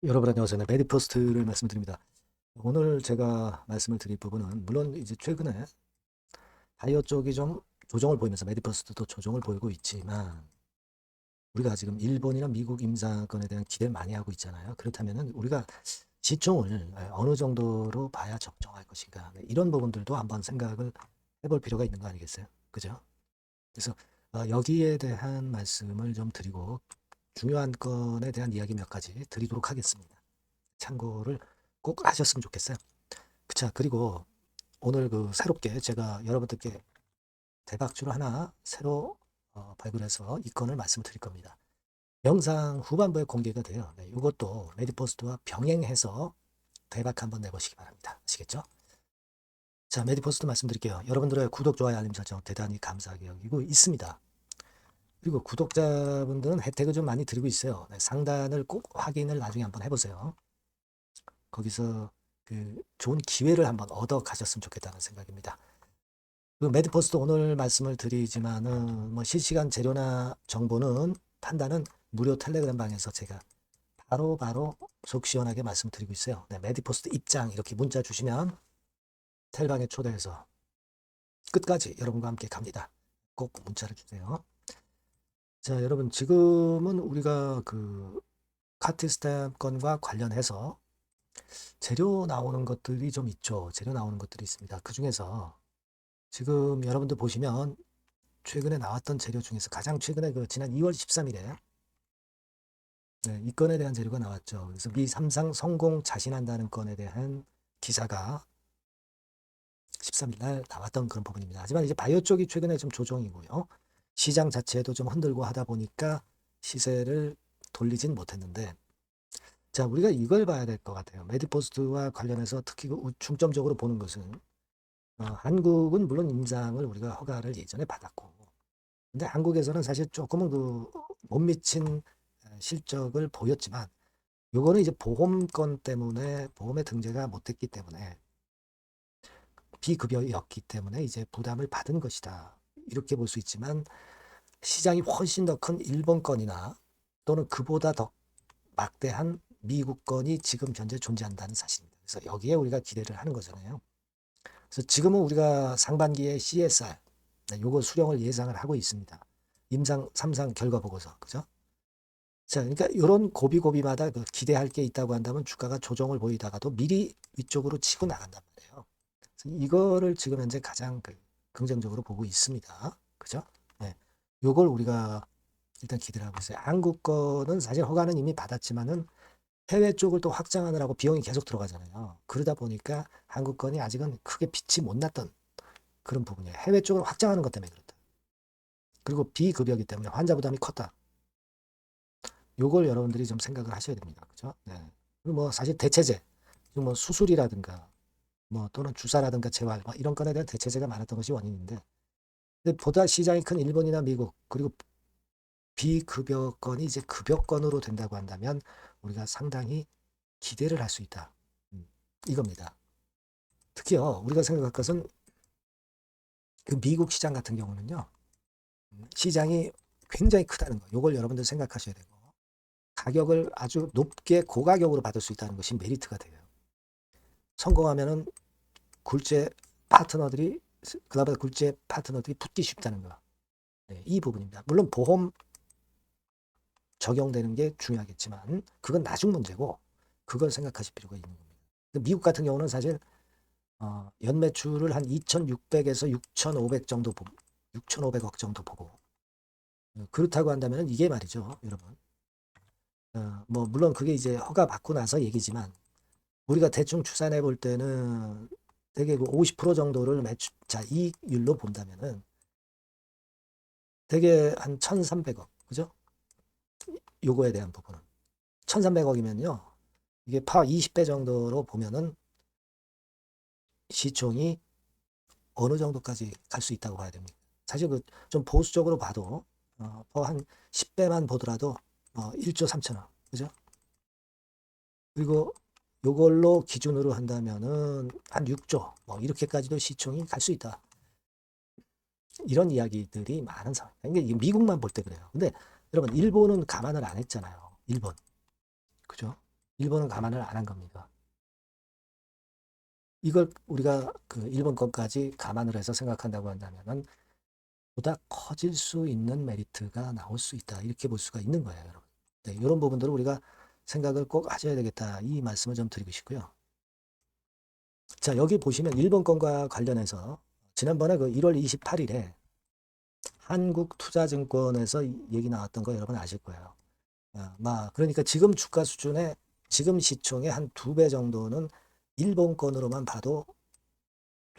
여러분 안녕하세요. 네, 메디퍼스트를 말씀드립니다. 오늘 제가 말씀을 드릴 부분은 물론 이제 최근에 바이오 쪽이 좀 조정을 보이면서 메디퍼스트도 조정을 보이고 있지만 우리가 지금 일본이나 미국 임상권에 대한 기대를 많이 하고 있잖아요. 그렇다면은 우리가 시총을 어느 정도로 봐야 적정할 것인가 이런 부분들도 한번 생각을 해볼 필요가 있는 거 아니겠어요? 그죠? 그래서 여기에 대한 말씀을 좀 드리고 중요한 건에 대한 이야기 몇 가지 드리도록 하겠습니다. 참고를 꼭 하셨으면 좋겠어요. 자, 그리고 오늘 새롭게 제가 여러분들께 대박주를 하나 새로 발굴해서 이 건을 말씀을 드릴 겁니다. 영상 후반부에 공개가 돼요. 네, 이것도 메디포스트와 병행해서 대박 한번 내보시기 바랍니다. 아시겠죠? 자, 메디포스트 말씀드릴게요. 여러분들의 구독, 좋아요, 알림 설정 대단히 감사하게 여기고 있습니다. 그리고 구독자분들은 혜택을 좀 많이 드리고 있어요. 네, 상단을 꼭 확인을 나중에 한번 해보세요. 거기서 좋은 기회를 한번 얻어 가셨으면 좋겠다는 생각입니다. 매드포스트 오늘 말씀을 드리지만은 뭐 실시간 재료나 정보는 판단은 무료 텔레그램 방에서 제가 바로 속 시원하게 말씀드리고 있어요. 네, 메디포스트 입장 이렇게 문자 주시면 텔방에 초대해서 끝까지 여러분과 함께 갑니다. 꼭 문자를 주세요. 자, 여러분 지금은 우리가 카티스tamp 건과 관련해서 재료 나오는 것들이 좀 있죠. 재료 나오는 것들이 있습니다. 그 중에서 지금 여러분들 보시면 최근에 나왔던 재료 중에서 가장 최근에 지난 2월 13일에 네, 이 건에 대한 재료가 나왔죠. 그래서 미 3상 성공 자신한다는 건에 대한 기사가 13일 날 나왔던 그런 부분입니다. 하지만 이제 바이오 쪽이 최근에 좀 조정이고요. 시장 자체도 좀 흔들고 하다 보니까 시세를 돌리진 못했는데 자, 우리가 이걸 봐야 될 것 같아요. 메디포스트와 관련해서 특히 중점적으로 보는 것은 한국은 물론 임상을 우리가 허가를 예전에 받았고 근데 한국에서는 사실 조금은 못 미친 실적을 보였지만 요거는 이제 보험권 때문에 보험의 등재가 못했기 때문에 비급여였기 때문에 이제 부담을 받은 것이다. 이렇게 볼 수 있지만 시장이 훨씬 더 큰 일본권이나 또는 그보다 더 막대한 미국권이 지금 현재 존재한다는 사실입니다. 그래서 여기에 우리가 기대를 하는 거잖아요. 그래서 지금은 우리가 상반기에 CSR 요거 수령을 예상을 하고 있습니다. 임상 3상 결과 보고서 그죠? 자, 그러니까 이런 고비고비마다 기대할 게 있다고 한다면 주가가 조정을 보이다가도 미리 위쪽으로 치고 나간단 말이에요. 그래서 이거를 지금 현재 가장 긍정적으로 보고 있습니다. 그죠? 네. 요걸 우리가 일단 기대를 하고 있어요. 한국 거는 사실 허가는 이미 받았지만은 해외 쪽을 또 확장하느라고 비용이 계속 들어가잖아요. 그러다 보니까 한국 건이 아직은 크게 빛이 못 났던 그런 부분이에요. 해외 쪽을 확장하는 것 때문에 그렇다. 그리고 비급여기 때문에 환자 부담이 컸다. 요걸 여러분들이 좀 생각을 하셔야 됩니다. 그죠? 네. 그리고 뭐 사실 대체제, 뭐 수술이라든가 뭐 또는 주사라든가 재활 뭐 이런 건에 대한 대체제가 많았던 것이 원인인데 근데 보다 시장이 큰 일본이나 미국 그리고 비급여건이 이제 급여건으로 된다고 한다면 우리가 상당히 기대를 할 수 있다. 이겁니다. 특히요 우리가 생각할 것은 미국 시장 같은 경우는요 시장이 굉장히 크다는 거. 이걸 여러분들 생각하셔야 되고 가격을 아주 높게 고가격으로 받을 수 있다는 것이 메리트가 돼요. 성공하면은 굴제 파트너들이 그다음에 굴제 파트너들이 붙기 쉽다는 거. 네, 이 부분입니다. 물론 보험 적용되는 게 중요하겠지만 그건 나중 문제고 그걸 생각하실 필요가 있는 겁니다. 미국 같은 경우는 사실 연매출을 한 2,600에서 6,500 정도 보고 6,500억 정도 보고 그렇다고 한다면 이게 말이죠, 여러분. 뭐 물론 그게 이제 허가 받고 나서 얘기지만 우리가 대충 추산해 볼 때는 되게 50% 정도를 자 이익률로 본다면은 되게 한 1,300억 그죠? 요거에 대한 부분은 1,300억이면요 이게 파 20배 정도로 보면은 시총이 어느 정도까지 갈 수 있다고 봐야 됩니다. 사실 좀 보수적으로 봐도 한 10배만 보더라도 1조 3천억 그죠? 그리고 요걸로 기준으로 한다면은 한 6조 뭐 이렇게까지도 시총이 갈 수 있다. 이런 이야기들이 많은 상황. 이게 미국만 볼 때 그래요. 근데 여러분 일본은 감안을 안 했잖아요. 일본. 그죠? 일본은 감안을 안 한 겁니다. 이걸 우리가 그 일본 것까지 감안을 해서 생각한다고 한다면은 보다 커질 수 있는 메리트가 나올 수 있다. 이렇게 볼 수가 있는 거예요, 여러분. 네, 이런 부분들을 우리가 생각을 꼭 하셔야 되겠다. 이 말씀을 좀 드리고 싶고요. 자, 여기 보시면 일본 건과 관련해서 지난번에 그 1월 28일에 한국투자증권에서 얘기 나왔던 거 여러분 아실 거예요. 그러니까 지금 주가 수준의 지금 시총의 한 2배 정도는 일본 건으로만 봐도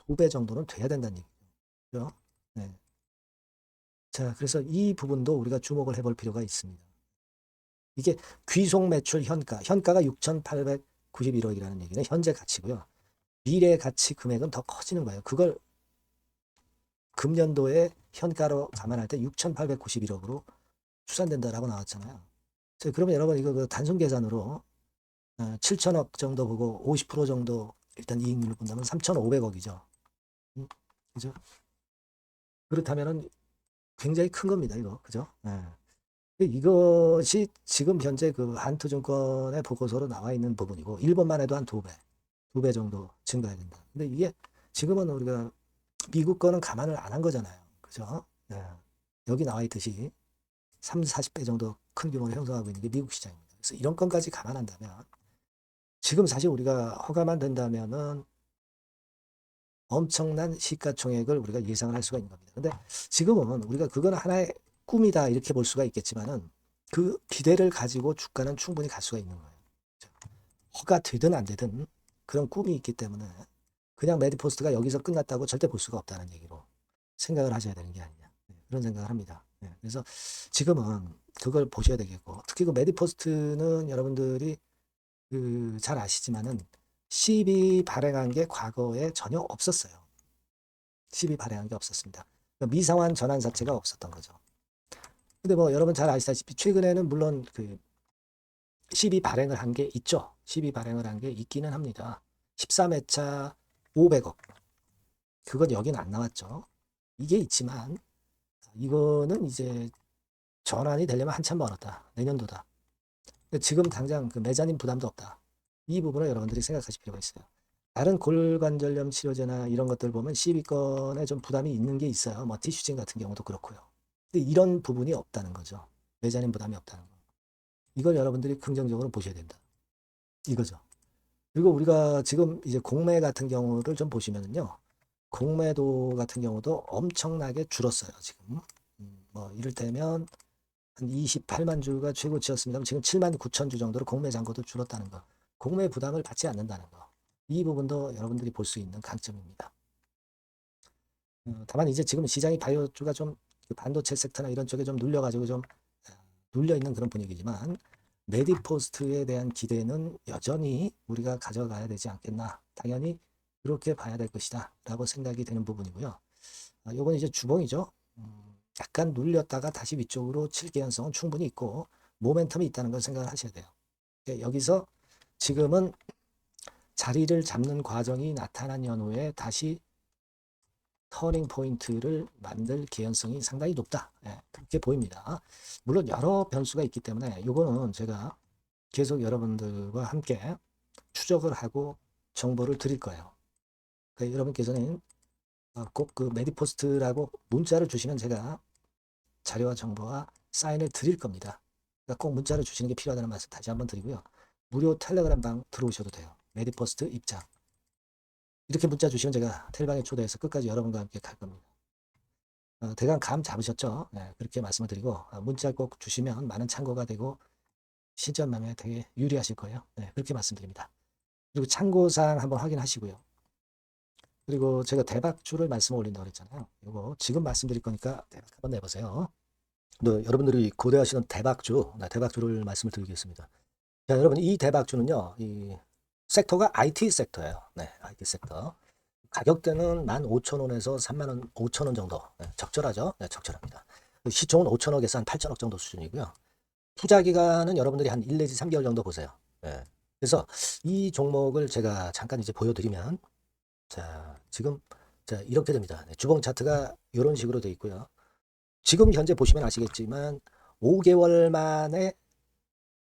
2배 정도는 돼야 된다는 얘기죠. 네. 자, 그래서 이 부분도 우리가 주목을 해볼 필요가 있습니다. 이게 귀속 매출 현가가 6,891억이라는 얘기는 현재 가치고요. 미래 가치 금액은 더 커지는 거예요. 그걸 금년도에 현가로 감안할 때 6,891억으로 추산된다라고 나왔잖아요. 그러면 여러분 이거 그 단순 계산으로 7천억 정도 보고 50% 정도 일단 이익률을 본다면 3,500억이죠. 그죠? 그렇다면은 굉장히 큰 겁니다, 이거. 그죠? 네. 이것이 지금 현재 그 한투증권의 보고서로 나와 있는 부분이고, 일본만 해도 한 2배 정도 증가해야 된다. 근데 이게 지금은 우리가 미국 거는 감안을 안 한 거잖아요. 그죠? 네. 여기 나와 있듯이 30, 40배 정도 큰 규모를 형성하고 있는 게 미국 시장입니다. 그래서 이런 건까지 감안한다면, 지금 사실 우리가 허가만 된다면은 엄청난 시가총액을 우리가 예상을 할 수가 있는 겁니다. 근데 지금은 우리가 그건 하나의 꿈이다 이렇게 볼 수가 있겠지만은 그 기대를 가지고 주가는 충분히 갈 수가 있는 거예요. 허가 되든 안 되든 그런 꿈이 있기 때문에 그냥 메디포스트가 여기서 끝났다고 절대 볼 수가 없다는 얘기로 생각을 하셔야 되는 게 아니냐. 그런 생각을 합니다. 그래서 지금은 그걸 보셔야 되겠고, 특히 그 메디포스트는 여러분들이 그 잘 아시지만은 CB 발행한 게 과거에 전혀 없었어요. CB 발행한 게 없었습니다. 미상환 전환 자체가 없었던 거죠. 근데 뭐 여러분 잘 아시다시피 최근에는 물론 그 CB 발행을 한 게 있죠. CB 발행을 한 게 있기는 합니다. 13회차 500억. 그건 여긴 안 나왔죠. 이게 있지만 이거는 이제 전환이 되려면 한참 멀었다. 내년도다. 지금 당장 그 메자닌 부담도 없다. 이 부분을 여러분들이 생각하실 필요가 있어요. 다른 골관절염 치료제나 이런 것들 보면 시비권에 좀 부담이 있는 게 있어요. 뭐 티슈진 같은 경우도 그렇고요. 근데 이런 부분이 없다는 거죠. 메자닌 부담이 없다는 거. 이걸 여러분들이 긍정적으로 보셔야 된다. 이거죠. 그리고 우리가 지금 이제 공매 같은 경우를 좀 보시면은요. 공매도 같은 경우도 엄청나게 줄었어요. 지금. 뭐 이를테면 한 28만 주가 최고치였습니다. 지금 7만 9천 주 정도로 공매 잔고도 줄었다는 거. 공매 부담을 받지 않는다는 거. 이 부분도 여러분들이 볼 수 있는 강점입니다. 다만 이제 지금 시장이 바이오주가 좀 반도체 섹터나 이런 쪽에 좀 눌려가지고 좀 눌려 있는 그런 분위기지만 메디포스트에 대한 기대는 여전히 우리가 가져가야 되지 않겠나. 당연히 그렇게 봐야 될 것이다 라고 생각이 되는 부분이고요. 요건 이제 주봉이죠. 약간 눌렸다가 다시 위쪽으로 칠 개연성은 충분히 있고 모멘텀이 있다는 걸 생각을 하셔야 돼요. 여기서 지금은 자리를 잡는 과정이 나타난 연후에 다시 터닝 포인트를 만들 개연성이 상당히 높다. 그렇게 보입니다. 물론 여러 변수가 있기 때문에 이거는 제가 계속 여러분들과 함께 추적을 하고 정보를 드릴 거예요. 그러니까 여러분께서는 꼭 그 메디포스트라고 문자를 주시면 제가 자료와 정보와 사인을 드릴 겁니다. 그러니까 꼭 문자를 주시는 게 필요하다는 말씀 다시 한번 드리고요. 무료 텔레그램 방 들어오셔도 돼요. 메디포스트 입장. 이렇게 문자 주시면 제가 텔방에 초대해서 끝까지 여러분과 함께 갈 겁니다. 대강 감 잡으셨죠? 네, 그렇게 말씀을 드리고 문자 꼭 주시면 많은 참고가 되고 실전맘에 되게 유리하실 거예요. 네, 그렇게 말씀드립니다. 그리고 참고사항 한번 확인하시고요. 그리고 제가 대박주를 말씀 올린다고 그랬잖아요. 이거 지금 말씀드릴 거니까 대박 한번 내보세요. 여러분들이 고대하시는 대박주, 대박주를 말씀을 드리겠습니다. 자, 여러분 이 대박주는요, 이 섹터가 IT 섹터예요. 네, IT 섹터. 가격대는 15,000원에서 35,000원 5,000원 정도. 네, 적절하죠? 네, 적절합니다. 시총은 5천억에서 한 8천억 정도 수준이고요. 투자 기간은 여러분들이 한 1 내지 3개월 정도 보세요. 네. 그래서 이 종목을 제가 잠깐 이제 보여드리면, 자, 지금 자, 이렇게 됩니다. 네, 주봉 차트가 이런 식으로 되어 있고요. 지금 현재 보시면 아시겠지만 5개월 만에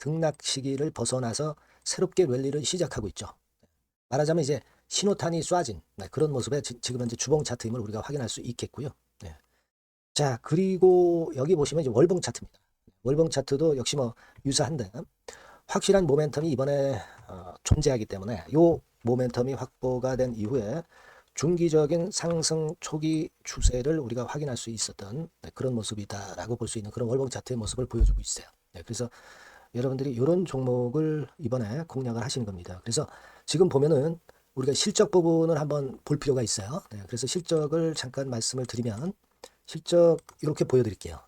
등락 시기를 벗어나서 새롭게 랠리를 시작하고 있죠. 말하자면 이제 신호탄이 쏴진 그런 모습의 지금 현재 주봉 차트임을 우리가 확인할 수 있겠고요. 네. 자, 그리고 여기 보시면 이제 월봉 차트입니다. 월봉 차트도 역시 뭐 유사한데 확실한 모멘텀이 이번에 존재하기 때문에 이 모멘텀이 확보가 된 이후에 중기적인 상승 초기 추세를 우리가 확인할 수 있었던 그런 모습이다라고 볼 수 있는 그런 월봉 차트의 모습을 보여주고 있어요. 그래서 여러분들이 이런 종목을 이번에 공략을 하시는 겁니다. 그래서 지금 보면은 우리가 실적 부분을 한번 볼 필요가 있어요. 그래서 실적을 잠깐 말씀을 드리면 실적 이렇게 보여드릴게요.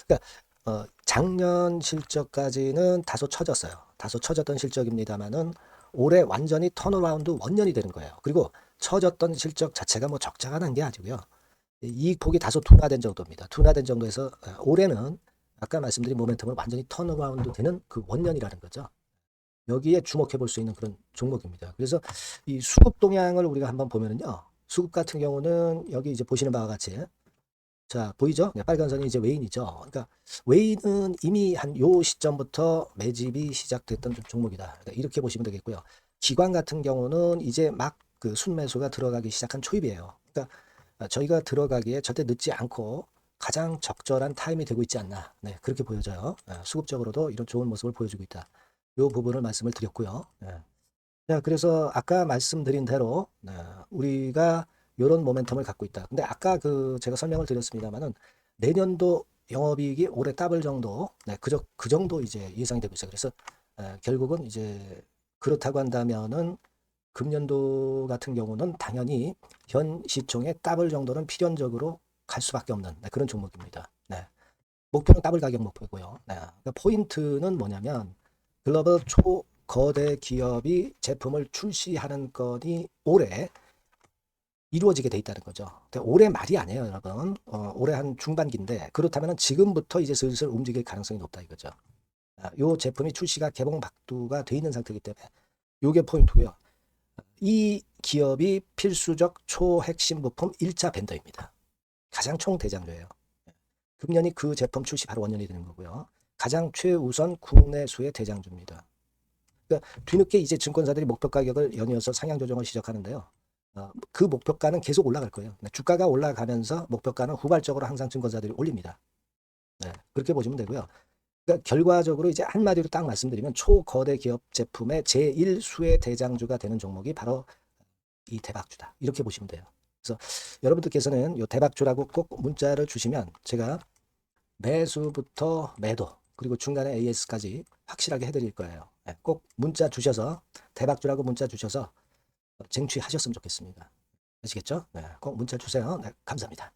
그러니까 작년 실적까지는 다소 처졌어요. 다소 처졌던 실적입니다만은 올해 완전히 턴어라운드 원년이 되는 거예요. 그리고 처졌던 실적 자체가 뭐 적자가 난 게 아니고요. 이익폭이 다소 둔화된 정도입니다. 둔화된 정도에서 올해는 아까 말씀드린 모멘텀을 완전히 턴어라운드 되는 그 원년이라는 거죠. 여기에 주목해 볼 수 있는 그런 종목입니다. 그래서 이 수급 동향을 우리가 한번 보면은요. 수급 같은 경우는 여기 이제 보시는 바와 같이 자, 보이죠? 네, 빨간 선이 이제 웨인이죠. 그러니까 웨인은 이미 한 요 시점부터 매집이 시작됐던 종목이다. 그러니까 이렇게 보시면 되겠고요. 기관 같은 경우는 이제 막 그 순매수가 들어가기 시작한 초입이에요. 그러니까 저희가 들어가기에 절대 늦지 않고 가장 적절한 타임이 되고 있지 않나. 네, 그렇게 보여져요. 수급적으로도 이런 좋은 모습을 보여주고 있다. 요 부분을 말씀을 드렸고요. 자, 그래서 아까 말씀드린 대로 우리가 이런 모멘텀을 갖고 있다. 근데 아까 그 제가 설명을 드렸습니다만은 내년도 영업이익이 올해 더블 정도, 그 정도 이제 예상이 되고 있어요. 그래서 결국은 이제 그렇다고 한다면은 금년도 같은 경우는 당연히 현 시총의 더블 정도는 필연적으로 갈 수밖에 없는 그런 종목입니다. 목표는 더블 가격 목표고요. 그러니까 포인트는 뭐냐면 글로벌 초거대 기업이 제품을 출시하는 건이 올해 이루어지게 돼 있다는 거죠. 올해 말이 아니에요, 여러분. 올해 한 중반기인데 그렇다면 지금부터 이제 슬슬 움직일 가능성이 높다 이거죠. 요 제품이 출시가 개봉 박두가 돼 있는 상태이기 때문에 요게 포인트고요. 이 기업이 필수적 초핵심 부품 1차 벤더입니다. 가장 총대장주예요. 금년이 그 제품 출시 바로 원년이 되는 거고요. 가장 최우선 국내수의 대장주입니다. 그러니까 뒤늦게 이제 증권사들이 목표 가격을 연이어서 상향 조정을 시작하는데요. 그 목표가는 계속 올라갈 거예요. 주가가 올라가면서 목표가는 후발적으로 항상 증권사들이 올립니다. 그렇게 보시면 되고요. 그러니까 결과적으로 이제 한마디로 딱 말씀드리면 초거대 기업 제품의 제1수의 대장주가 되는 종목이 바로 이 대박주다. 이렇게 보시면 돼요. 그래서 여러분들께서는 이 대박주라고 꼭 문자를 주시면 제가 매수부터 매도 그리고 중간에 AS까지 확실하게 해드릴 거예요. 꼭 문자 주셔서 대박주라고 문자 주셔서 쟁취하셨으면 좋겠습니다. 아시겠죠? 꼭 문자 주세요. 감사합니다.